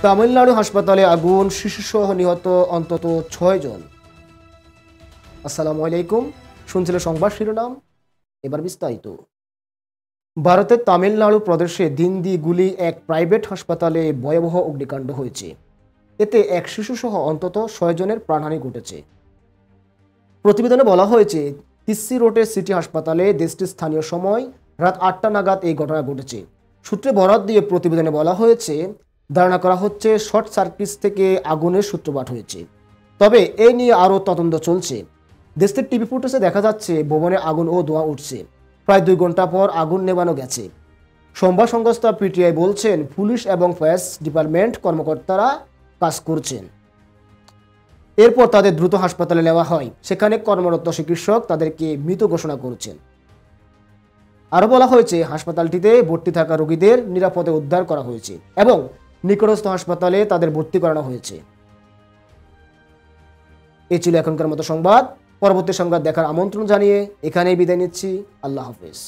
তামিলনাড়ু হাসপাতালে আগুন, শিশুসহ নিহত অন্তত 6 জন। আসসালামু আলাইকুম, শুনছিল সংবাদ শিরোনাম, এবার বিস্তারিত। ভারতের তামিলনাড়ু প্রদেশে দিন্দি গুলি এক প্রাইভেট হাসপাতালে ভয়াবহ অগ্নিকাণ্ড হয়েছে। এতে এক শিশুসহ অন্তত 6 জনের প্রাণহানি ঘটেছে। প্রতিবেদনে বলা হয়েছে, তিস্সি রোডের সিটি হাসপাতালে দেশটির স্থানীয় সময় রাত 8টা নাগাদ এই ঘটনা ঘটেছে। সূত্রে বরাত দিয়ে প্রতিবেদনে বলা হয়েছে, ধারণা করা হচ্ছে শর্ট সার্কিট থেকে আগুনের সূত্রপাত হয়েছে। তবে এ নিয়ে আরও তদন্ত চলছে। দেশটির টিভি ফুটেজে দেখা যাচ্ছে ভবনে আগুন ও ধোঁয়া উঠছে। প্রায় 2 ঘন্টা পর আগুন নেভানো গেছে। সংবাদ সংস্থা পিটিআই বলছেন, পুলিশ এবং ফায়ার ডিপার্টমেন্ট কর্মকর্তারা কাজ করছেন। এরপর তাদের দ্রুত হাসপাতালে নেওয়া হয়। সেখানে কর্মরত চিকিৎসক তাদেরকে মৃত ঘোষণা করেছেন। আরও বলা হয়েছে, হাসপাতালটিতে ভর্তি থাকা রোগীদের নিরাপদে উদ্ধার করা হয়েছে এবং নিকটস্থ হাসপাতালে তাদের ভর্তি করানো হয়েছে। এই ছিল এখনকার মতো সংবাদ। পরবর্তী সংবাদ দেখার আমন্ত্রণ জানিয়ে এখানেই বিদায় নিচ্ছি। আল্লাহ হাফেজ।